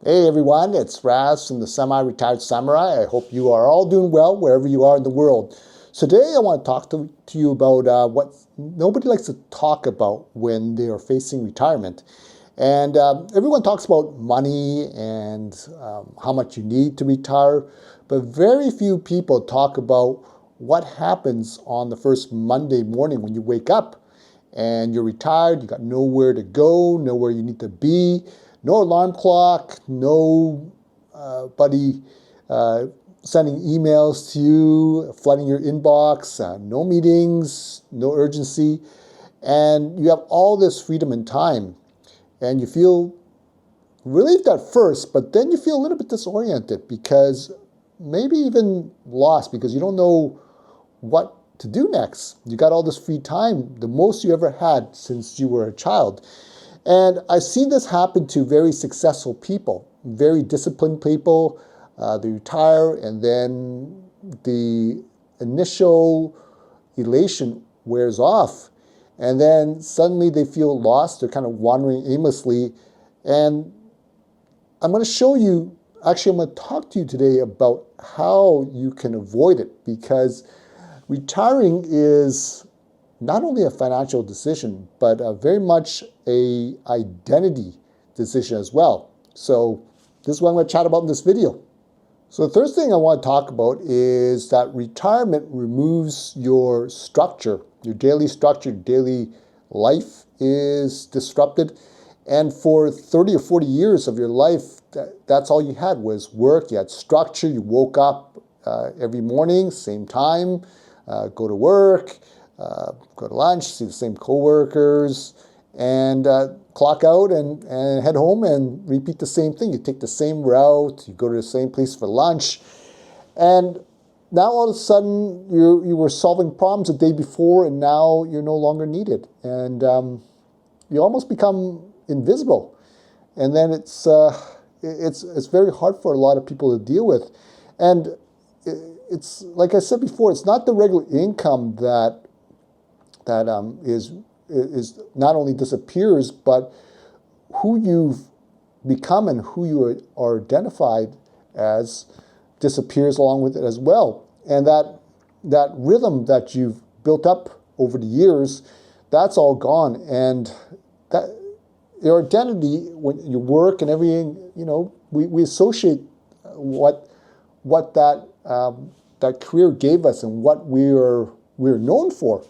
Hey everyone, it's Raz from the Semi-Retired Samurai. I hope you are all doing well wherever you are in the world. So today I want to talk to you about what nobody likes to talk about when they are facing retirement. And everyone talks about money and how much you need to retire, but very few people talk about what happens on the first Monday morning when you wake up and you're retired, you got nowhere to go, nowhere you need to be, no alarm clock, no buddy sending emails to you, flooding your inbox, no meetings, no urgency, and you have all this freedom and time, and you feel relieved at first, but then you feel a little bit disoriented because maybe even lost because you don't know what to do next. You got all this free time, the most you ever had since you were a child. And I've seen this happen to very successful people, very disciplined people. They retire and then the initial elation wears off. And then suddenly they feel lost. They're kind of wandering aimlessly. And I'm going to show you, actually, I'm going to talk to you today about how you can avoid it, because retiring is not only a financial decision, but very much a identity decision as well. So this is what I'm going to chat about in this video. So the first thing I want to talk about is that retirement removes your structure, your daily structure, your daily life is disrupted. And for 30 or 40 years of your life, that's all you had was work. You had structure. You woke up every morning, same time, go to work, go to lunch, see the same coworkers, and clock out and head home and repeat the same thing. You take the same route, you go to the same place for lunch, and now all of a sudden you were solving problems the day before, and now you're no longer needed, and you almost become invisible, and then it's very hard for a lot of people to deal with, and it's like I said before, it's not the regular income that is not only disappears, but who you've become and who you are identified as disappears along with it as well. And that rhythm that you've built up over the years, that's all gone. And that your identity, when your work and everything, we associate what that career gave us and what we're known for.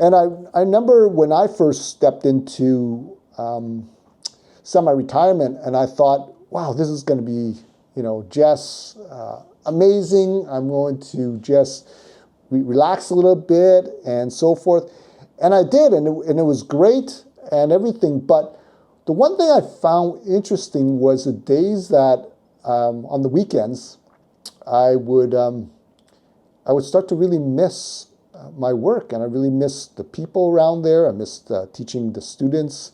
And I remember when I first stepped into semi-retirement, and I thought, wow, this is going to be, just amazing. I'm going to just relax a little bit and so forth. And I did, and it was great and everything. But the one thing I found interesting was the days that on the weekends, I would start to really miss my work, and I really missed the people around there. I missed teaching the students,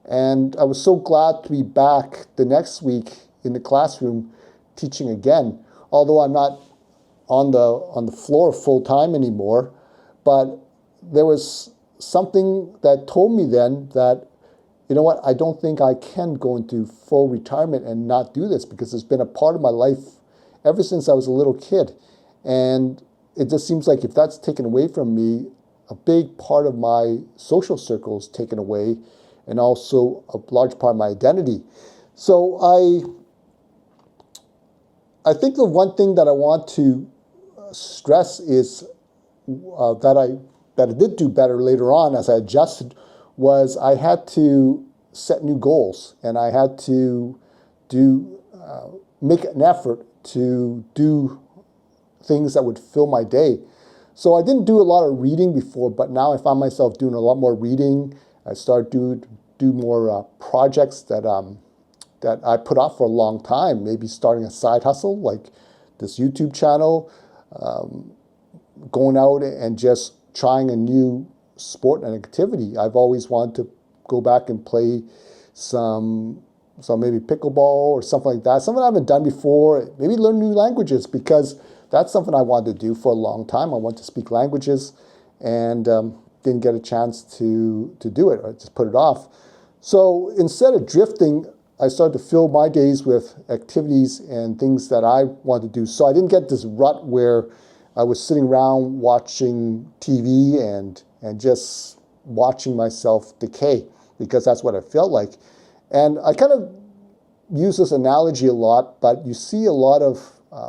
and I was so glad to be back the next week in the classroom teaching again. Although I'm not on the floor full time anymore, but there was something that told me then that, you know what, I don't think I can go into full retirement and not do this, because it's been a part of my life ever since I was a little kid, and it just seems like if that's taken away from me, a big part of my social circle is taken away, and also a large part of my identity. So I think the one thing that I want to stress is that I did do better later on as I adjusted, was I had to set new goals, and I had to make an effort to do things that would fill my day. So I didn't do a lot of reading before, but now I found myself doing a lot more reading. I started to do more projects that I put off for a long time, maybe starting a side hustle like this YouTube channel, going out and just trying a new sport and activity. I've always wanted to go back and play some maybe pickleball or something like that, something I haven't done before, maybe learn new languages, because that's something I wanted to do for a long time. I wanted to speak languages, and didn't get a chance to do it, or just put it off. So instead of drifting, I started to fill my days with activities and things that I wanted to do. So I didn't get this rut where I was sitting around watching TV and just watching myself decay, because that's what it felt like. And I kind of use this analogy a lot, but you see a lot of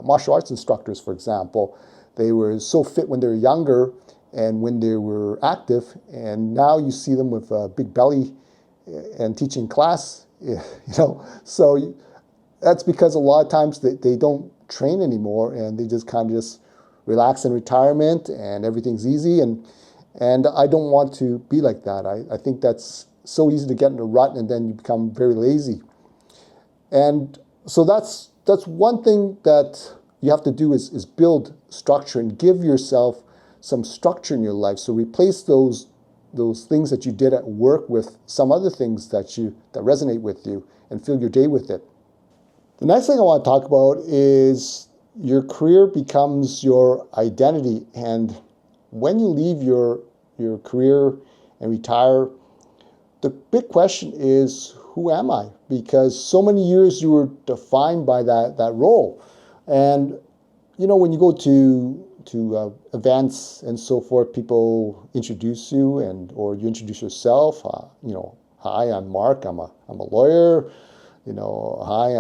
martial arts instructors, for example. They were so fit when they were younger and when they were active, and now you see them with a big belly and teaching class, So that's because a lot of times they don't train anymore, and they just kind of just relax in retirement and everything's easy. And I don't want to be like that. I think that's so easy to get in a rut, and then you become very lazy. And so that's one thing that you have to do is build structure and give yourself some structure in your life. So replace those things that you did at work with some other things that resonate with you, and fill your day with it. The next thing I want to talk about is your career becomes your identity. And when you leave your career and retire, the big question is, who am I? Because so many years you were defined by that role. And when you go to events and so forth, people introduce you, or you introduce yourself. Hi, I'm Mark. I'm a lawyer. Hi,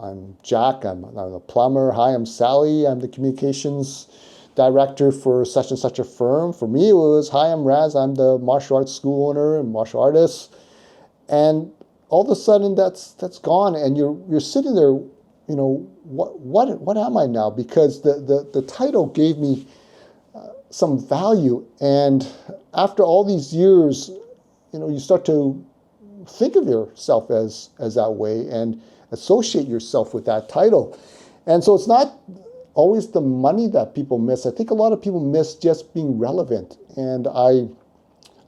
I'm Jack. I'm a plumber. Hi, I'm Sally. I'm the communications director for such and such a firm. For me, it was, hi, I'm Raz. I'm the martial arts school owner and martial artist. And all of a sudden, that's gone, and you're sitting there. What am I now? Because the title gave me some value, and after all these years, you start to think of yourself as that way and associate yourself with that title. And so it's not always the money that people miss. I think a lot of people miss just being relevant. And I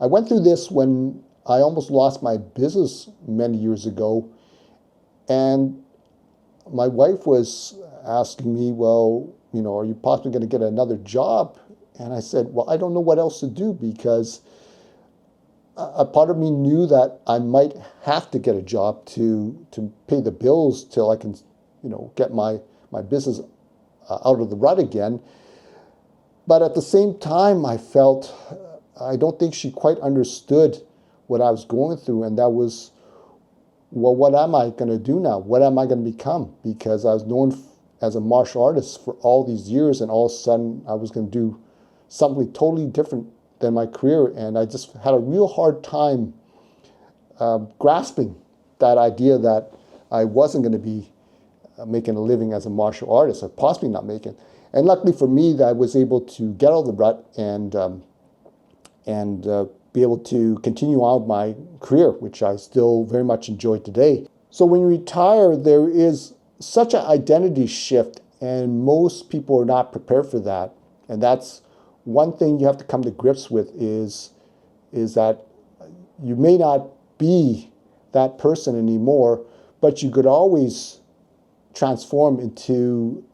went through this when I almost lost my business many years ago, and my wife was asking me, well, are you possibly going to get another job? And I said, well, I don't know what else to do, because a part of me knew that I might have to get a job to pay the bills till I can, get my business out of the rut again. But at the same time, I felt, I don't think she quite understood what I was going through, and that was, well, what am I going to do now? What am I going to become? Because I was known as a martial artist for all these years, and all of a sudden I was going to do something totally different than my career. And I just had a real hard time grasping that idea that I wasn't going to be making a living as a martial artist, or possibly not making. And luckily for me, that I was able to get out of the rut and be able to continue on my career, which I still very much enjoy today. So when you retire, there is such an identity shift, and most people are not prepared for that. And that's one thing you have to come to grips with, is that you may not be that person anymore, but you could always transform into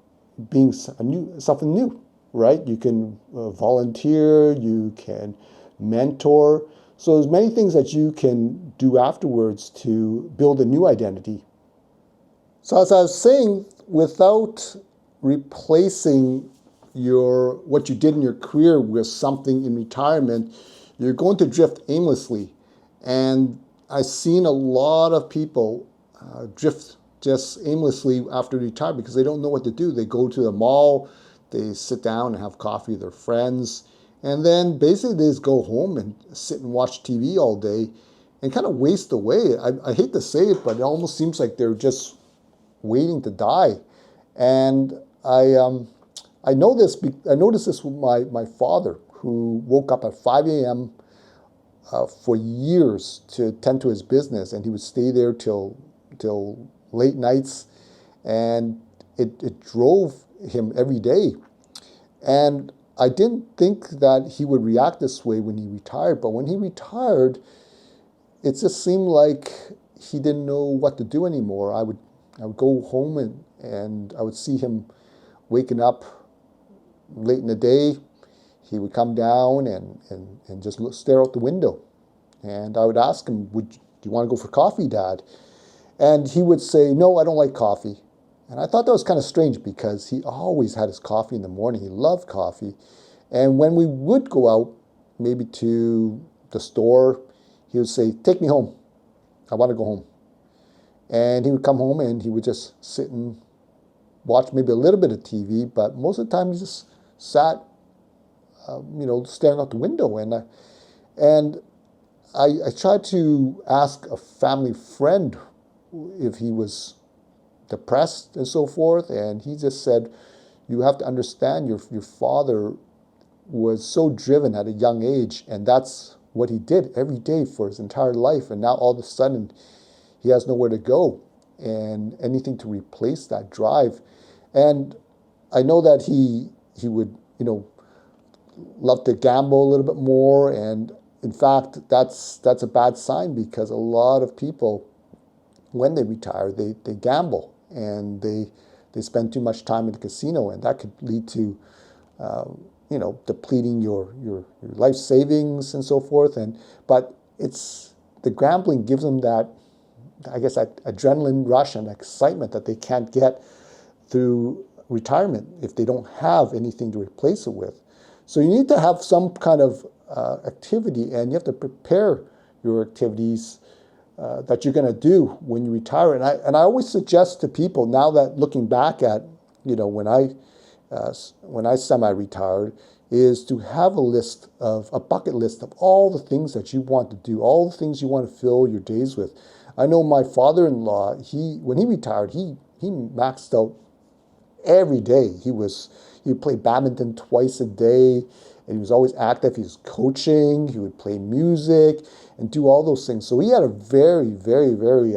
being something new, right? You can volunteer, you can mentor. So there's many things that you can do afterwards to build a new identity. So as I was saying, without replacing what you did in your career with something in retirement, you're going to drift aimlessly. And I've seen a lot of people drift just aimlessly after retire, because they don't know what to do. They go to the mall, they sit down and have coffee with their friends, and then basically they just go home and sit and watch TV all day and kind of waste away. I hate to say it, but it almost seems like they're just waiting to die. And I noticed this with my father, who woke up at 5 a.m. For years to tend to his business, and he would stay there till late nights, and it drove him every day. And I didn't think that he would react this way when he retired, but when he retired, it just seemed like he didn't know what to do anymore. I would go home and I would see him waking up late in the day. He would come down and just stare out the window. And I would ask him, do you want to go for coffee, Dad? And he would say, no, I don't like coffee. And I thought that was kind of strange because he always had his coffee in the morning. He loved coffee. And when we would go out, maybe to the store, he would say, take me home. I want to go home. And he would come home and he would just sit and watch maybe a little bit of TV, but most of the time he just sat, staring out the window. And I tried to ask a family friend if he was depressed and so forth, and he just said, you have to understand your father was so driven at a young age, and that's what he did every day for his entire life, and now all of a sudden he has nowhere to go and anything to replace that drive. And I know that he would, love to gamble a little bit more, and in fact, that's a bad sign because a lot of people, when they retire, they gamble and they spend too much time in the casino, and that could lead to depleting your life savings and so forth. But it's the gambling gives them that, I guess, that adrenaline rush and excitement that they can't get through retirement if they don't have anything to replace it with. So you need to have some kind of activity, and you have to prepare your activities that you're going to do when you retire. And I always suggest to people, now that looking back at, when I semi-retired, is to have a bucket list of all the things that you want to do, all the things you want to fill your days with. I know my father-in-law, when he retired, he maxed out every day. He would play badminton twice a day, and he was always active. He was coaching, he would play music and do all those things. So he had a very, very, very,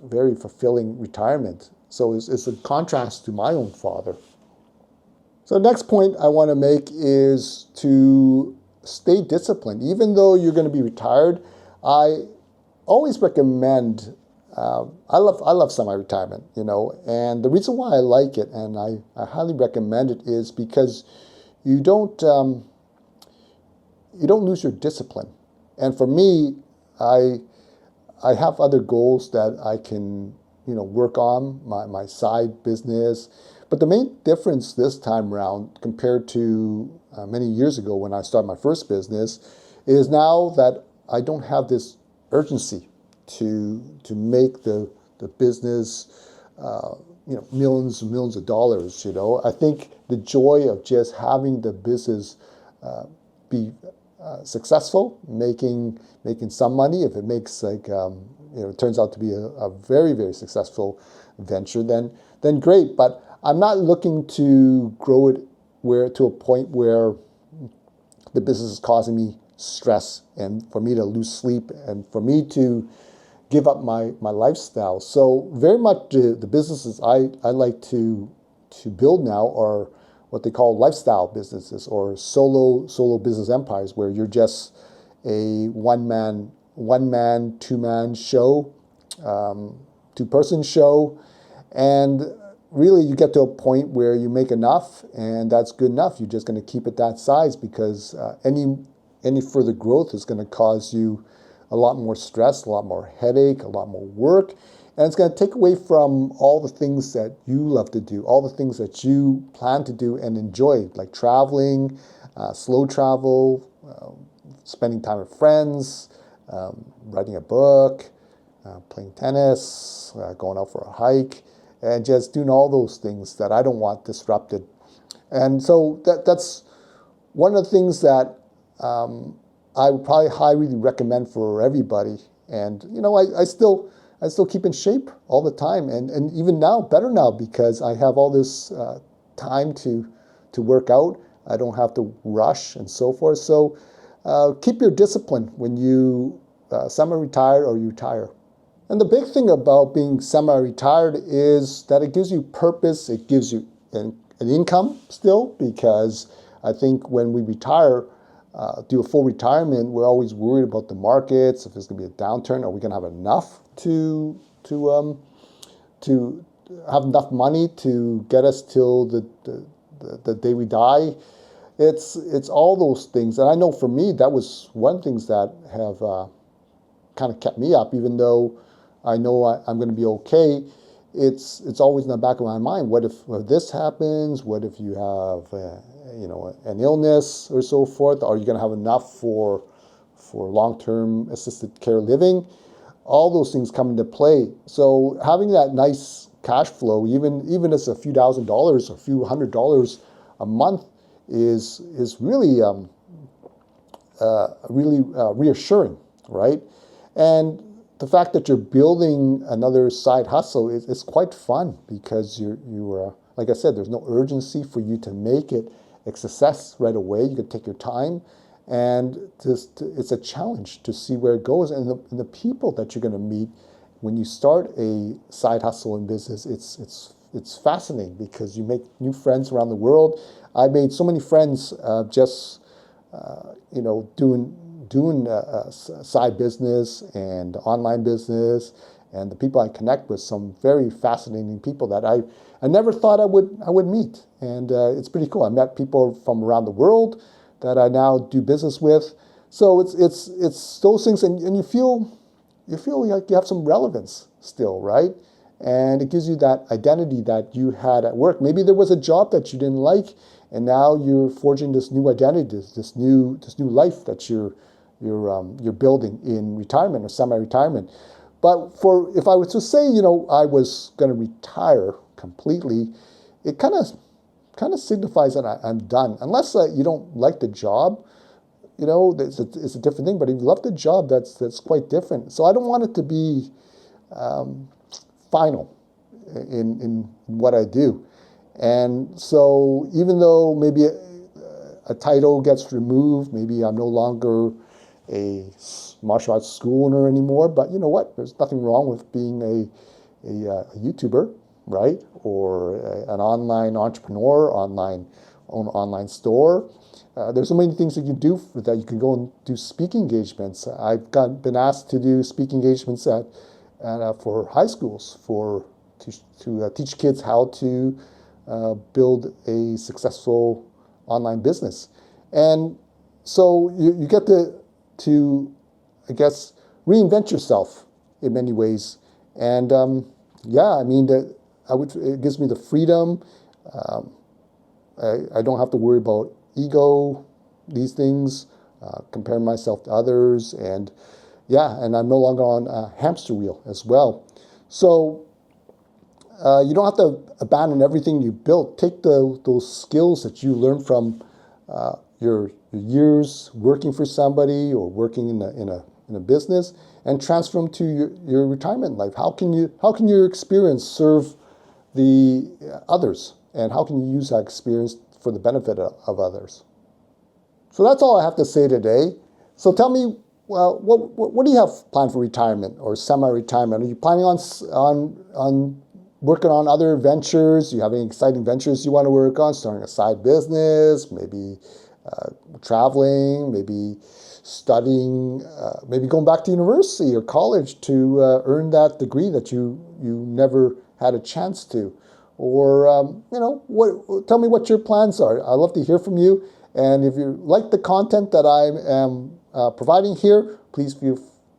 very fulfilling retirement. So it's a contrast to my own father. So the next point I want to make is to stay disciplined. Even though you're going to be retired, I always recommend, I love semi-retirement, and the reason why I like it and I highly recommend it is because you don't lose your discipline. And for me, I have other goals that I can, work on, my side business. But the main difference this time around compared to many years ago when I started my first business is now that I don't have this urgency to make the business, millions and millions of dollars. I think the joy of just having the business be successful, making some money. If it makes it turns out to be a very, very successful venture, then great. But I'm not looking to grow it to a point where the business is causing me stress and for me to lose sleep and for me to give up my lifestyle. So very much the businesses I like to build now are what they call lifestyle businesses or solo business empires, where you're just a one man, two-man show, two-person show, and really you get to a point where you make enough and that's good enough. You're just going to keep it that size because any further growth is going to cause you a lot more stress, a lot more headache, a lot more work, and it's going to take away from all the things that you love to do, all the things that you plan to do and enjoy, like traveling, slow travel, spending time with friends, writing a book, playing tennis, going out for a hike, and just doing all those things that I don't want disrupted. And so that's one of the things that I would probably highly recommend for everybody. And I still keep in shape all the time, and even now, better now, because I have all this time to work out. I don't have to rush and so forth. So keep your discipline when you semi-retire or you retire. And the big thing about being semi-retired is that it gives you purpose. It gives you an income still, because I think when we retire, do a full retirement, we're always worried about the markets. If there's going to be a downturn, are we going to have enough to have enough money to get us till the day we die? It's all those things. And I know for me, that was one of the things that have kind of kept me up, even though I know I'm going to be okay. It's always in the back of my mind. What if this happens? What if you have an illness or so forth? Are you going to have enough for long-term assisted care living? All those things come into play. So having that nice cash flow, even as a few $1,000s, a few $100s a month, is really reassuring, right? And the fact that you're building another side hustle is quite fun, because you like I said, there's no urgency for you to make it a success right away. You can take your time, and it's a challenge to see where it goes. And the people that you're going to meet when you start a side hustle in business, it's fascinating, because you make new friends around the world. I made so many friends just doing a side business and online business, and the people I connect with, some very fascinating people that I never thought I would meet. And it's pretty cool. I met people from around the world that I now do business with. So it's those things, and you feel like you have some relevance still, right? And it gives you that identity that you had at work. Maybe there was a job that you didn't like, and now you're forging this new identity, this new life that you're building in retirement or semi-retirement. But if I was to say, I was going to retire completely, it kind of signifies that I'm done. Unless you don't like the job, it's a different thing. But if you love the job, that's quite different. So I don't want it to be final in what I do. And so even though maybe a title gets removed, maybe I'm no longer a martial arts school owner anymore, but you know what? There's nothing wrong with being a YouTuber, right? Or an online entrepreneur, own online store. There's so many things that you can do that. You can go and do speaking engagements. I've been asked to do speaking engagements for high schools to teach kids how to build a successful online business. And so you get to, I guess, reinvent yourself in many ways. And it gives me the freedom. I don't have to worry about ego, these things, comparing myself to others, and I'm no longer on a hamster wheel as well. So you don't have to abandon everything you built. Take those skills that you learned from your years working for somebody or working in a business, and transfer them to your retirement life. How can your experience serve the others, and how can you use that experience for the benefit of others? So that's all I have to say today. So tell me, well, what do you have planned for retirement or semi-retirement? Are you planning on working on other ventures? Do you have any exciting ventures you want to work on? Starting a side business, maybe traveling, maybe studying, maybe going back to university or college to earn that degree that you never had a chance to. Or, tell me what your plans are. I'd love to hear from you. And if you like the content that I am providing here, please feel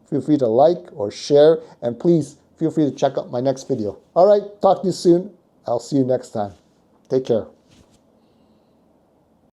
free to like or share. And please feel free to check out my next video. All right, talk to you soon. I'll see you next time. Take care.